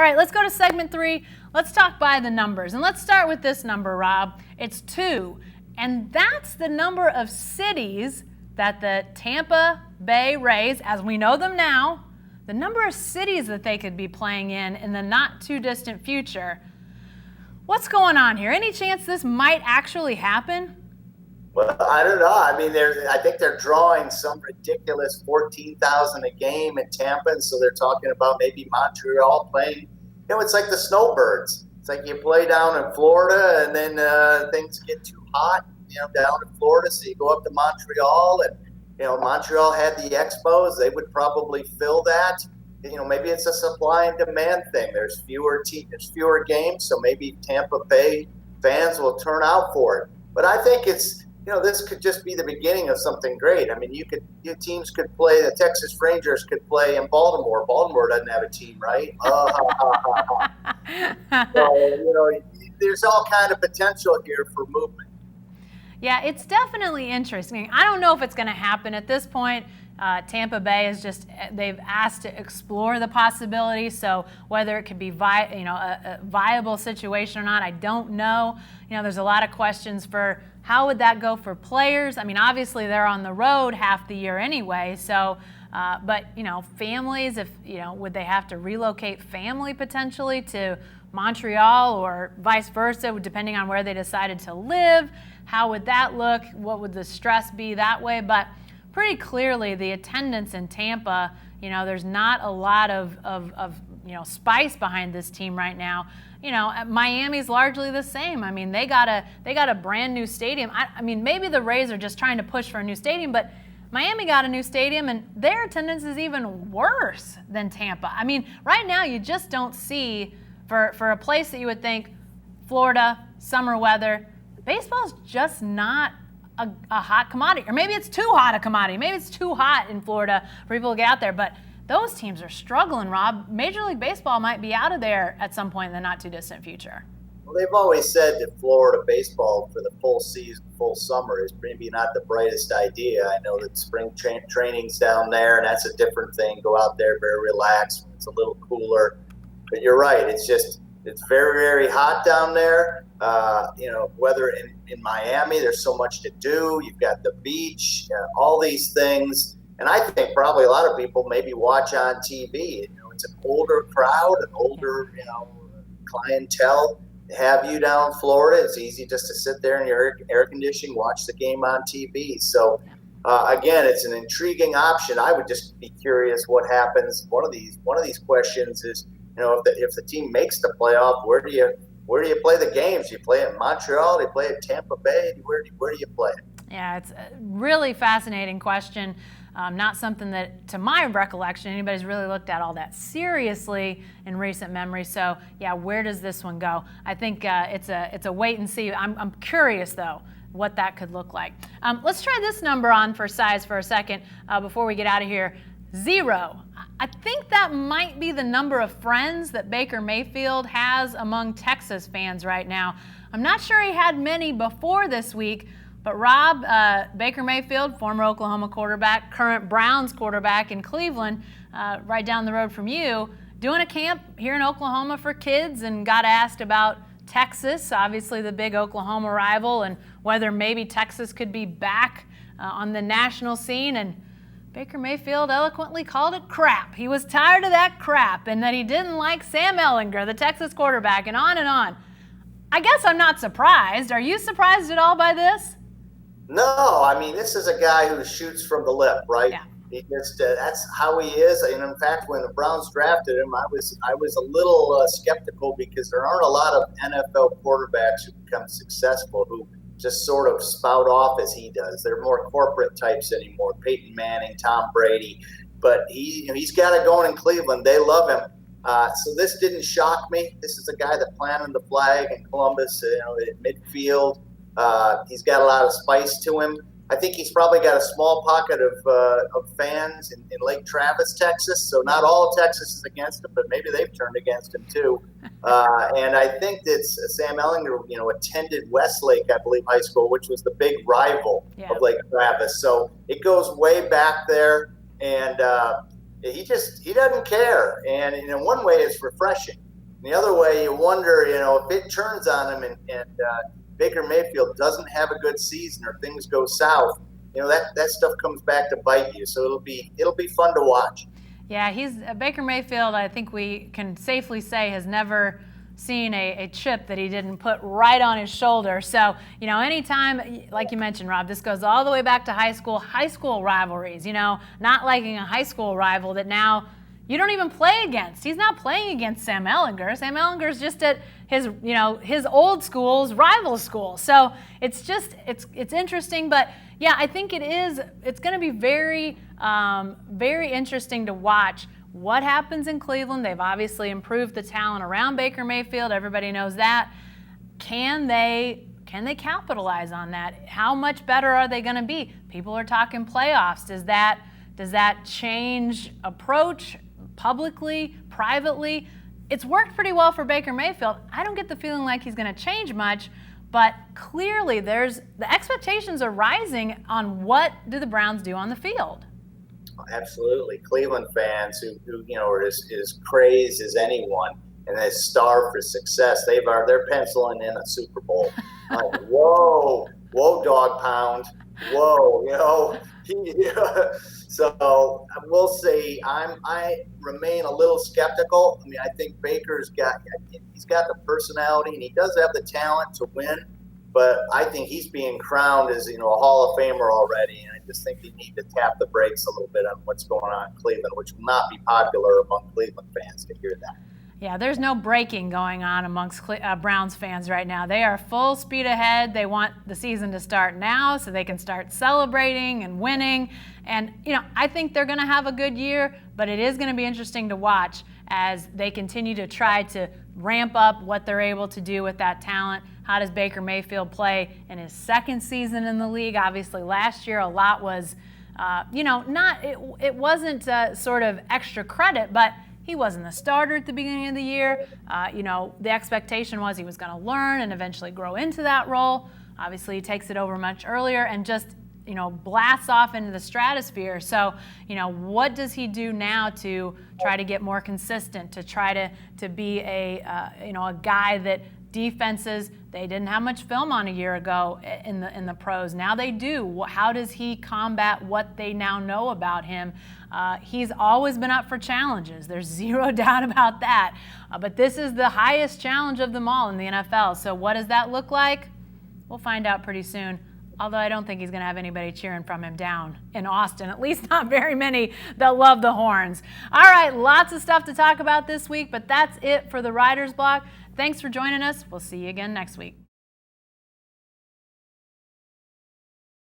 All right, let's go to segment 3. Let's talk by the numbers. And let's start with this number, Rob. It's 2. And that's the number of cities that the Tampa Bay Rays, as we know them now, the number of cities that they could be playing in the not too distant future. What's going on here? Any chance this might actually happen? Well, I don't know. I mean, I think they're drawing some ridiculous 14,000 a game in Tampa, and so they're talking about maybe Montreal playing. It's like the snowbirds. It's like you play down in Florida, and then things get too hot, down in Florida, so you go up to Montreal, and Montreal had the Expos. They would probably fill that. Maybe it's a supply and demand thing. There's fewer games, so maybe Tampa Bay fans will turn out for it. But I think it's. This could just be the beginning of something great. I mean, your teams could play. The Texas Rangers could play in Baltimore. Baltimore doesn't have a team, right? So, there's all kind of potential here for movement. Yeah, it's definitely interesting. I don't know if it's going to happen at this point. Tampa Bay is they've asked to explore the possibility. So whether it could be a viable situation or not, I don't know. There's a lot of questions for how would that go for players. I mean, obviously they're on the road half the year anyway. So, but families, would they have to relocate family potentially to Montreal or vice versa, depending on where they decided to live? How would that look? What would the stress be that way? But pretty clearly the attendance in Tampa, there's not a lot of spice behind this team right now. Miami's largely the same. I mean, they got a brand new stadium. I mean, maybe the Rays are just trying to push for a new stadium, but Miami got a new stadium and their attendance is even worse than Tampa. I mean, right now you just don't see for a place that you would think Florida, summer weather, baseball's just not a hot commodity. Or maybe it's too hot a commodity. Maybe it's too hot in Florida for people to get out there. But those teams are struggling, Rob. Major League Baseball might be out of there at some point in the not too distant future. Well, they've always said that Florida baseball for the full season, full summer is maybe not the brightest idea. I know that spring training's down there, and that's a different thing. Go out there very relaxed when it's a little cooler. But you're right. It's very, very hot down there. Whether in Miami, there's so much to do. You've got the beach, all these things. And I think probably a lot of people maybe watch on TV. It's an older crowd, an older, clientele. Have you down in Florida, it's easy just to sit there in your air conditioning, watch the game on TV. So, again, it's an intriguing option. I would just be curious what happens. One of these questions is, if the team makes the playoff, where do you play the games? Do you play it in Montreal? Do you play it in Tampa Bay? Where do you play it? Yeah, it's a really fascinating question. Not something that, to my recollection, anybody's really looked at all that seriously in recent memory. So, yeah, where does this one go? I think it's a wait and see. I'm curious, though, what that could look like. Let's try this number on for size for a second before we get out of here. 0. I think that might be the number of friends that Baker Mayfield has among Texas fans right now. I'm not sure he had many before this week, but Rob, Baker Mayfield, former Oklahoma quarterback, current Browns quarterback in Cleveland, right down the road from you, doing a camp here in Oklahoma for kids and got asked about Texas, obviously the big Oklahoma rival, and whether maybe Texas could be back on the national scene. And Baker Mayfield eloquently called it crap. He was tired of that crap and that he didn't like Sam Ehlinger, the Texas quarterback, and on and on. I guess I'm not surprised. Are you surprised at all by this? No, I mean, this is a guy who shoots from the lip, right? Yeah. He just that's how he is. And in fact, when the Browns drafted him, I was a little skeptical because there aren't a lot of NFL quarterbacks who become successful who just sort of spout off as he does. They're more corporate types anymore. Peyton Manning, Tom Brady, but he's got it going in Cleveland. They love him. So this didn't shock me. This is a guy that planted the flag in Columbus, at midfield. He's got a lot of spice to him. I think he's probably got a small pocket of fans in Lake Travis, Texas. So not all Texas is against him, but maybe they've turned against him too. And I think that Sam Ehlinger, attended Westlake, I believe, high school, which was the big rival of Lake Travis. So it goes way back there, and he doesn't care. And in one way, it's refreshing. The other way, you wonder, if it turns on him and Baker Mayfield doesn't have a good season or things go south, that stuff comes back to bite you. So it'll be fun to watch. Yeah, he's Baker Mayfield. I think we can safely say has never seen a chip that he didn't put right on his shoulder. So, anytime, like you mentioned, Rob, this goes all the way back to high school rivalries, not liking a high school rival that now you don't even play against. He's not playing against Sam Ehlinger. Sam Ehlinger's just at his old school's rival school. So it's interesting, but yeah, I think it's going to be very, very interesting to watch what happens in Cleveland. They've obviously improved the talent around Baker Mayfield. Everybody knows that. Can they capitalize on that? How much better are they going to be? People are talking playoffs. Does that change approach publicly, privately? It's worked pretty well for Baker Mayfield. I don't get the feeling like he's going to change much, but clearly the expectations are rising on what do the Browns do on the field. Absolutely. Cleveland fans who are as crazed as anyone and they starve for success. They're penciling in a Super Bowl. Like, whoa, dog pound. Whoa, So we'll see. I remain a little skeptical. I mean, I think Baker's got the personality and he does have the talent to win. But I think he's being crowned as, a Hall of Famer already. And I just think they need to tap the brakes a little bit on what's going on in Cleveland, which will not be popular among Cleveland fans to hear that. Yeah, there's no braking going on amongst Browns fans right now. They are full speed ahead. They want the season to start now so they can start celebrating and winning. And, I think they're going to have a good year, but it is going to be interesting to watch as they continue to try to ramp up what they're able to do with that talent. How does Baker Mayfield play in his second season in the league? Obviously, last year a lot was, it wasn't sort of extra credit, but he wasn't the starter at the beginning of the year. The expectation was he was going to learn and eventually grow into that role. Obviously, he takes it over much earlier and just, blasts off into the stratosphere. So, what does he do now to try to get more consistent, to try to be a guy that defenses, they didn't have much film on a year ago in the pros. Now they do. How does he combat what they now know about him? He's always been up for challenges. There's zero doubt about that. But this is the highest challenge of them all in the NFL. So what does that look like? We'll find out pretty soon. Although I don't think he's going to have anybody cheering from him down in Austin, at least not very many that love the horns. All right, lots of stuff to talk about this week, but that's it for the Writer's Block. Thanks for joining us. We'll see you again next week.